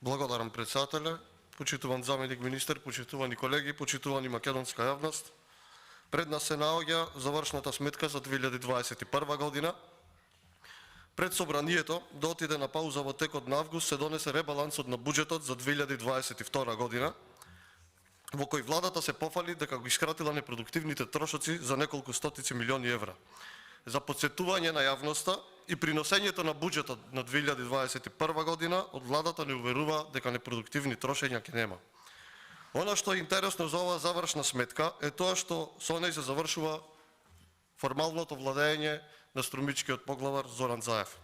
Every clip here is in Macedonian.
Благодарам председателе, почитуван заменик министер, почитувани колеги, почитувани македонска јавност. Пред нас се наоѓа завршната сметка за 2021 година. Пред собранието да отиде на пауза во текот на август се донесе ребалансот на буџетот за 2022 година, во кој владата се пофали дека го искратила непродуктивните трошоци за неколку стотици милиони евра. За подсетување на јавноста и приносењето на буџетот на 2021 година од владата не уверува дека непродуктивни трошења ќе нема. Она што е интересно за оваа завршна сметка е тоа што со неј се завршува формалното владење на струмичкиот поглавар Зоран Заев.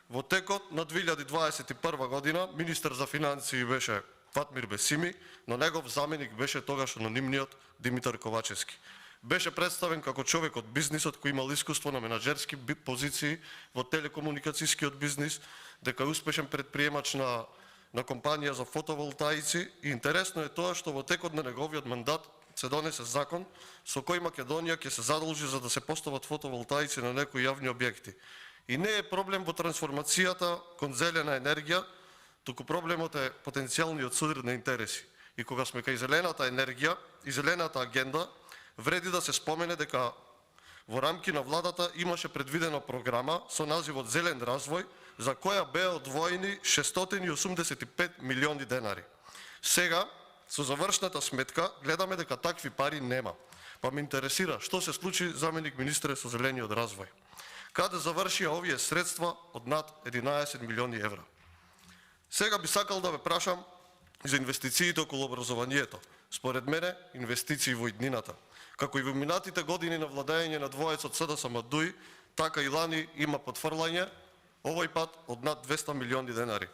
Во текот на 2021 година министер за финансии беше Фатмир Бесими, но негов заменик беше тогаш анонимниот Димитар Ковачевски. Беше представен како човек од бизнисот кој имал искуство на менаџерски позиции во телекомуникацијскиот бизнис, дека е успешен предприемач на компанија за фотоволтаици и интересно е тоа што во текот на неговиот мандат се донесе закон со кој Македонија ќе се задолжи за да се постават фотоволтаици на некои јавни објекти. И не е проблем во трансформацијата кон зелена енергија, туку проблемот е потенцијалниот судред на интереси. И кога сме кај зелената енергија и зелената агенда, вреди да се спомене дека во рамки на владата имаше предвидена програма со називот Зелен развој, за која беа одвоени 685 милиони денари. Сега, со завршната сметка, гледаме дека такви пари нема. Па ме интересира што се случи заменик министре со зелениот развој. Каде завршија овие средства од над 11 милиони евра? Сега би сакал да ве прашам за инвестициите околу образованието. Според мене, инвестиции во иднината. Како и во минатите години на владење на двоецот СДСМ ДУИ, така и лани има потфрлање, овој пат од над 200 милиони денари.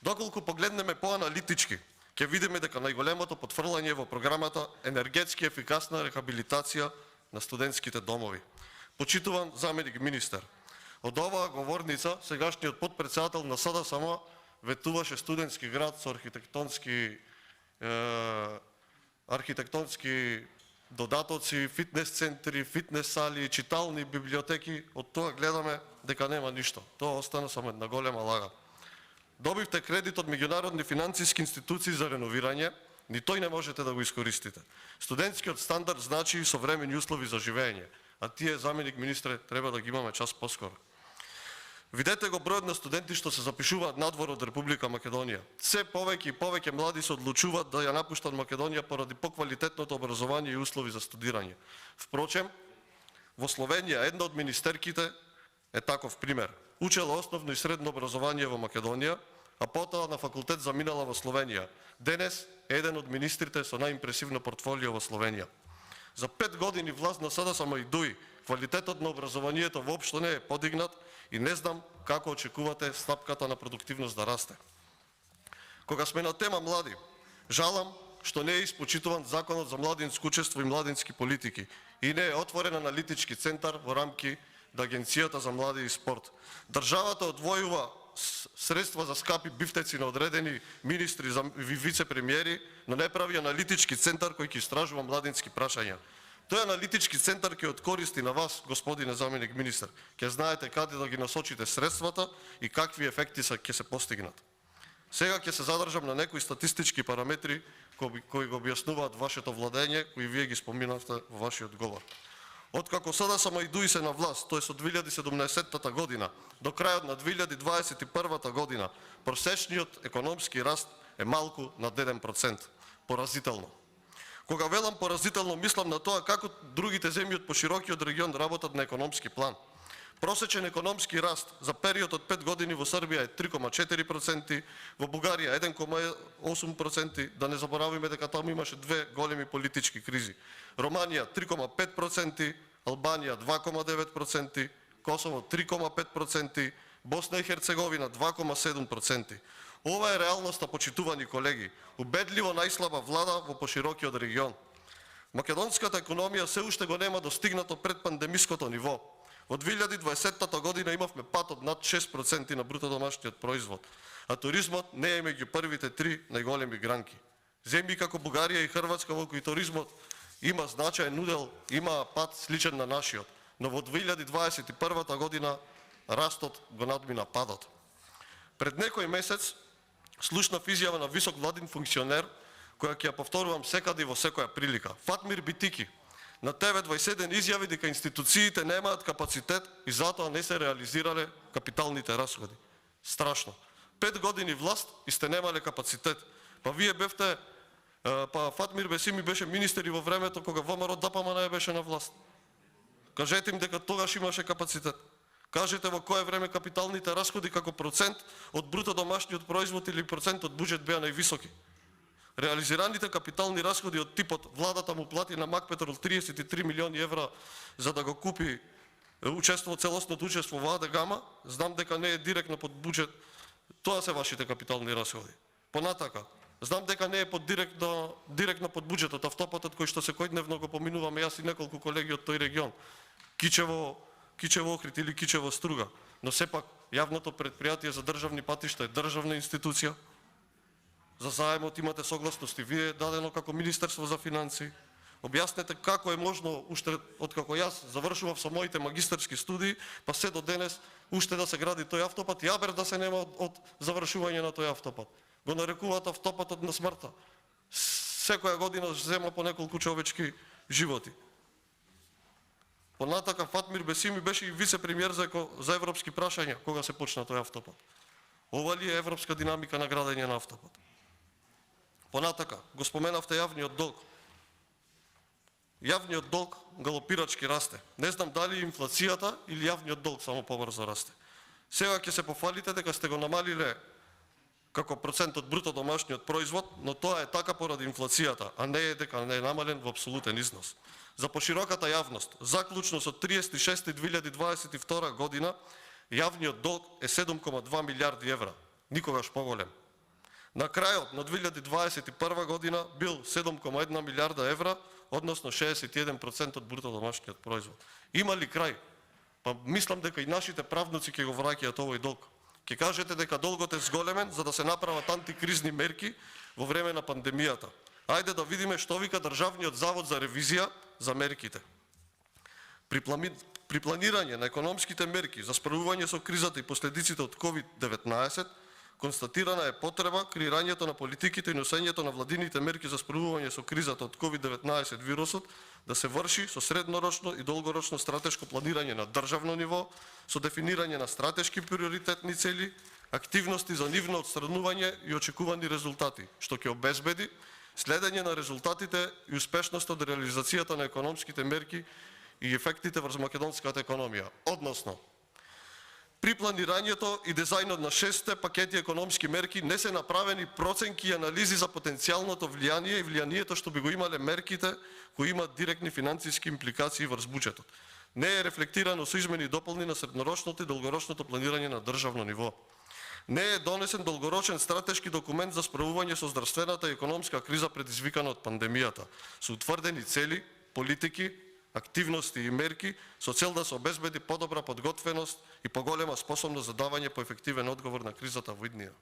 Доколку погледнеме поаналитички, ќе видиме дека најголемото потфрлање во програмата енергетски ефикасна рехабилитација на студентските домови. Почитуван заменик министер, од оваа говорница сегашниот потпредседател на СДСМ ветуваше студентски град со архитектонски додатоци, фитнес центри, фитнес сали, читални, библиотеки. Од тоа гледаме дека нема ништо. Тоа остана само една голема лага. Добивте кредит од меѓународни финансиски институции за реновирање, ни тој не можете да го искористите. Студентскиот стандард значи и современи услови за живење, а тие, заменик министре, треба да ги имаме час поскоро. Видете го бројот на студенти што се запишуваат надвор од Република Македонија. Се повеќе и повеќе млади се одлучуваат да ја напуштат Македонија поради поквалитетното образование и услови за студирање. Впрочем, во Словенија една од министерките е таков пример. Учела основно и средно образование во Македонија, а потоа на факултет заминала во Словенија. Денес е еден од министрите со најимпресивно портфолио во Словенија. За 5 години власт на СДСМ и ДУИ, квалитетот на образованието воопшто не е подигнат и не знам како очекувате стапката на продуктивност да расте. Кога сме на тема млади, жалам што не е испочитуван законот за младинско учество и младински политики и не е отворен аналитички центар во рамки на Агенцијата за млади и спорт. Државата одвојува средства за скапи бифтеци на одредени министри и вице-премиери, но не прави аналитички центар кој ќе истражува младински прашања. Тој аналитички центар ќе откористи на вас, господине заменик министер. Ќе знаете каде да ги насочите средствата и какви ефекти ќе се постигнат. Сега ќе се задржам на некои статистички параметри кои го објаснуваат вашето владење, кои вие ги споминавте во вашиот говор. Откако СДСМ и ДУИ се на власт, тоест од 2017 година до крајот на 2021 година, просечниот економски раст е малку над 1%. Поразително. Кога велам поразително, мислам на тоа како другите земји од поширокиот регион работат на економски план. Просечен економски раст за период од 5 години во Србија е 3,4%, во Бугарија 1,8%, да не заборавиме дека таму имаше две големи политички кризи. Романија 3,5%, Албанија 2,9%, Косово 3,5%, Босна и Херцеговина 2,7%. Ова е реалноста, почитувани колеги. Убедливо најслаба влада во поширокиот регион. Македонската економија се уште го нема достигнато пред пандемиското ниво. Во 2020 година имавме пад од над 6% на бруто домашниот производ, а туризмот не е меѓу првите 3 најголеми гранки. Земји како Бугарија и Хрватска во кои туризмот има значаен удел, има пад сличен на нашиот, но во 2021 година растот го надмина падот. Пред некој месец Слушнав изјава на висок владин функционер, која ќе ја повторувам секаде и во секоја прилика. Фатмир Битики на ТВ21 изјави дека институциите немаат капацитет и затоа не се реализирале капиталните расходи. Страшно. 5 години власт и сте немале капацитет. Па вие бевте, Фатмир Бесими беше министер и во времето кога ВМРО ДПМН беше на власт. Кажете им дека тогаш имаше капацитет. Кажете во кое време капиталните расходи како процент од бруто домашниот производ или процент од буџет беа највисоки. Реализираните капитални расходи од типот владата му плати на Макпетрол 33 милиони евра за да го купи целосното учество во АД Гама, знам дека не е директно под буџет, тоа се вашите капитални расходи. Понатака, знам дека не е директно под буџетот автопатот кој што секојдневно го поминуваме јас и неколку колеги од тој регион. Кичево Охрид или Кичево Струга, но сепак јавното предпријатие за државни патишта е државна институција. За заемот имате согласност и вие дадено како Министерство за финансии. Објаснете како е можно уште откако јас завршував со моите магистарски студии, па се до денес уште да се гради тој автопат, јабер да се нема од завршување на тој автопат. Го нарекуваат автопатот на смртта. Секоја година зема по неколку човечки животи. Понатака Фатмир Бесими беше и вице-премиер за европски прашања кога се почна тој автопат. Ова ли е европска динамика на градење на автопат? Понатака, го споменавте јавниот долг. Јавниот долг галопирачки расте. Не знам дали инфлацијата или јавниот долг само побрзо расте. Сега ќе се пофалите дека сте го намалиле како процент од бруто домашниот производ, но тоа е така поради инфлацијата, а не е дека не е намален во апсолутен износ. За пошироката јавност, заклучно со 30.6.2022 година, јавниот долг е 7,2 милиарди евра, никогаш поголем. На крајот на 2021 година бил 7,1 милиарда евра, односно 61% од бруто домашниот производ. Има ли крај? Па мислам дека и нашите правници ќе го враќаат овој долг. Ќе кажете дека долгот е зголемен за да се направат антикризни мерки во време на пандемијата. Ајде да видиме што вика Државниот завод за ревизија за мерките. При планирање на економските мерки за справување со кризата и последиците од COVID-19, констатирана е потреба креирањето на политиките и носењето на владините мерки за справување со кризата од COVID-19 вирусот да се врши со среднорочно и долгорочно стратешко планирање на државно ниво, со дефинирање на стратешки приоритетни цели, активности за нивно отстранување и очекувани резултати, што ќе обезбеди следење на резултатите и успешноста од реализацијата на економските мерки и ефектите врз македонската економија. Односно, при планирањето и дизајнот на 6 пакети економски мерки не се направени проценки и анализи за потенцијалното влијание и влијанието што би го имале мерките кои имаат директни финансиски импликации врз буџетот. Не е рефлектирано со измени и дополни на среднорочното и долгорочното планирање на државно ниво. Не е донесен долгорочен стратешки документ за справување со здравствената и економска криза предизвикана од пандемијата, со утврдени цели, политики, активности и мерки со цел да се обезбеди подобра подготвеност и поголема способност за давање по ефективен одговор на кризата во иднина.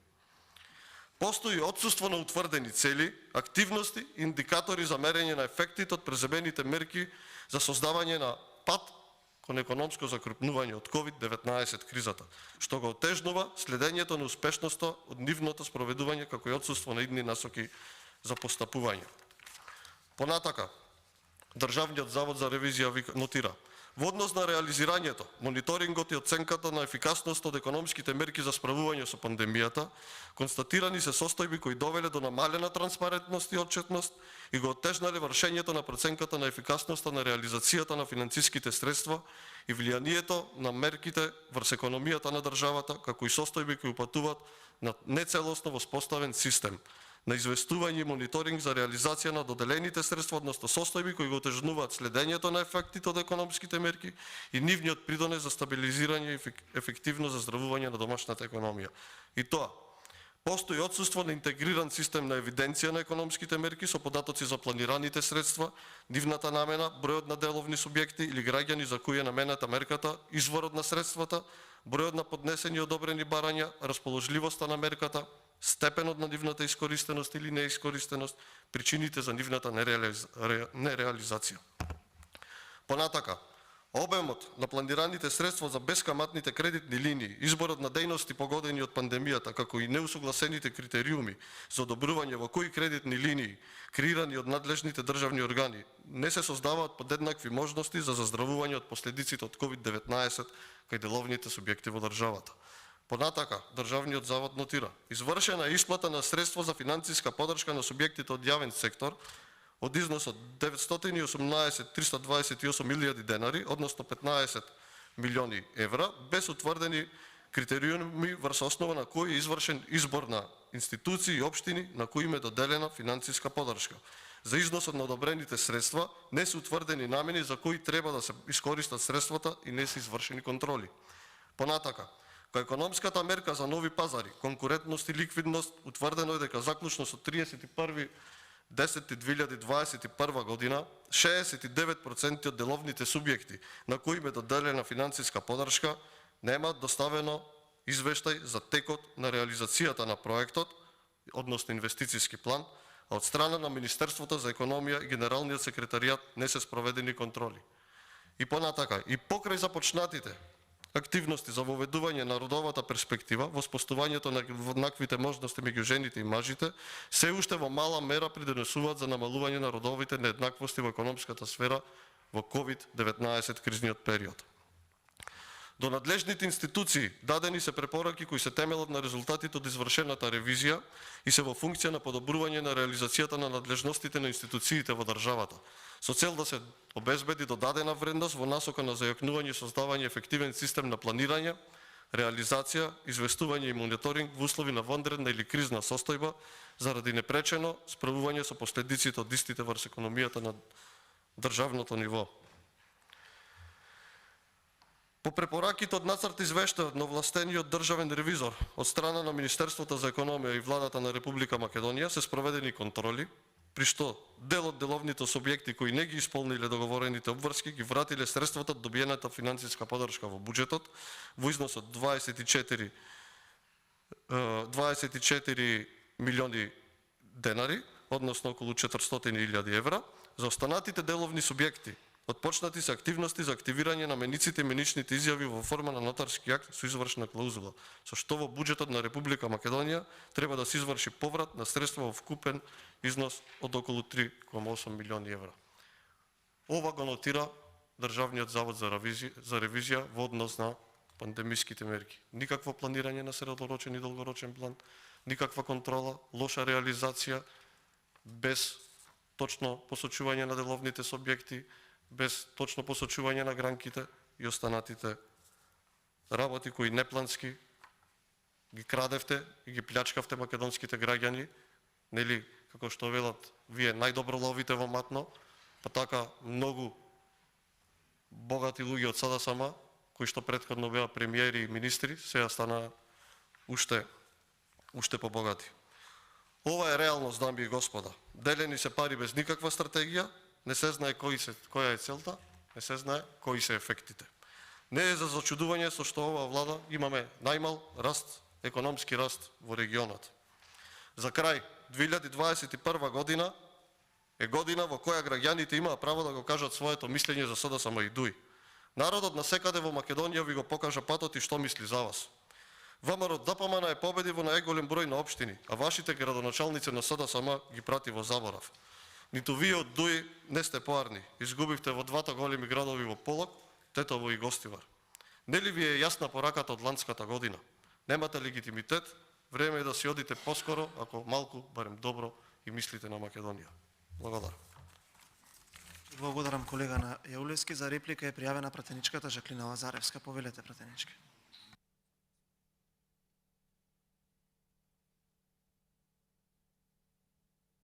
Постои отсуство на утврдени цели, активности и индикатори за мерење на ефектите од преземените мерки за создавање на пат кон економско закрупнување од COVID-19 кризата, што го отежнува следењето на успешноста од нивното спроведување како и отсуство на идни насоки за постапување. Понатака, Државниот завод за ревизија нотира: во однос на реализирањето, мониторингот и оценката на ефикасност од економските мерки за справување со пандемијата, констатирани се состојби кои довеле до намалена транспарентност и отчетност и го оттежнале вршењето на проценката на ефикасноста на реализацијата на финансиските средства и влијанието на мерките врз економијата на државата, како и состојби кои упатуваат на нецелосно воспоставен систем на известување и мониторинг за реализација на доделените средства, односно состојби кои го отежнуваат следењето на ефектите од економските мерки и нивниот придонес за стабилизирање и ефективно заздравување на домашната економија. И тоа, постои отсуство на интегриран систем на евиденција на економските мерки со податоци за планираните средства, нивната намена, бројот на деловни субјекти или граѓани за кои е намената мерката, изворот на средствата, бројот на поднесени и одобрени барања, расположливоста на мерката, степенот на нивната искористеност или неискористеност, причините за нивната нереализација. Понатака, Обемот на планираните средства за бескаматните кредитни линии, изборот на дејности погодени од пандемијата, како и неусогласените критериуми за одобрување во кои кредитни линии, креирани од надлежните државни органи, не се создаваат подеднакви можности за заздравување од последиците од COVID-19 кај деловните субјекти во државата. Понатака, Државниот завод нотира: извршена е исплата на средства за финансиска поддршка на субјектите од јавен сектор од износ од 918.328.000 денари, односно 15 милиони евра, без утврдени критериуми врз основа на кои е извршен избор на институции и општини на кои им е доделена финансиска поддршка. За износот на одобрените средства не се утврдени намени за кои треба да се искористат средствата и не се извршени контроли. Понатака, кај економската мерка за нови пазари, конкурентност и ликвидност, утврдено е дека заклучно со 31.10.2021 година 69% од деловните субјекти на кои им е доделена финансиска поддршка немаат доставено извештај за текот на реализацијата на проектот, односно инвестициски план, а од страна на Министерството за економија и Генералниот секретаријат не се спроведени контроли. И понатака, и покрај започнатите активности за воведување на родовата перспектива, воспоставувањето на еднаквите можности меѓу жените и мажите, се уште во мала мера придонесуваат за намалување на родовите нееднаквости во економската сфера во COVID-19 кризниот период. До надлежните институции дадени се препораки кои се темелат на резултатите од извршената ревизија и се во функција на подобрување на реализацијата на надлежностите на институциите во државата, со цел да се обезбеди додадена вредност во насока на зајакнување и создавање ефективен систем на планирање, реализација, известување и мониторинг во услови на вонредна или кризна состојба заради непречено справување со последиците од истите врз економијата на државното ниво. По препораките од нацрт извештајот на овластениот државен ревизор од страна на Министерството за економија и владата на Република Македонија се спроведени контроли, при што дел од деловните субјекти кои не ги исполниле договорените обврски ги вратиле средствата од добиената финансиска поддршка во буџетот во износ од 24 милиони денари, односно околу 400.000 евра. За останатите деловни субјекти отпочнати се активности за активирање на мениците и меничните изјави во форма на нотарски акт со извршна клаузула, со што во буџетот на Република Македонија треба да се изврши поврат на средства во вкупен износ од околу 3,8 милиони евра. Ова го нотира Државниот завод за ревизија во однос на пандемиските мерки. Никакво планирање на средорочен и долгорочен план, никаква контрола, лоша реализација, без точно посочување на деловните субјекти, без точно посочување на гранките и останатите работи кои неплански ги крадевте и ги плячкавте македонските граѓани, нели, како што велат, вие најдобро ловите во матно, па така многу богати луѓе од СДСМ, кои што претходно беа премиери и министри, сега стана уште побогати. Ова е реалност, дами и господа. Делени се пари без никаква стратегија, не се знае која е целта, не се знае кои се ефектите. Не е за зачудување со што оваа влада имаме најмал раст, економски раст во регионот. За крај, 2021 година е година во која граѓаните имаа право да го кажат своето мислење за СДСМ и ДУИ. Народот насекаде во Македонија ви го покажа патот и што мисли за вас. ВМРО ДПМН е победи во најголем број на општини, а вашите градоначалници на СДСМ ги прати во заборав. Ниту вие од ДУИ не сте поарни. Изгубивте во двата големи градови во Полок, Тетово и Гостивар. Нели ви е јасна пораката од ланската година? Немате легитимитет, време е да си одите поскоро, ако малку, барем добро, и мислите на Македонија. Благодарам. Благодарам колега на Јаулевски. За реплика е пријавена пратеничката Жаклина Лазаревска. Повелете, пратенички.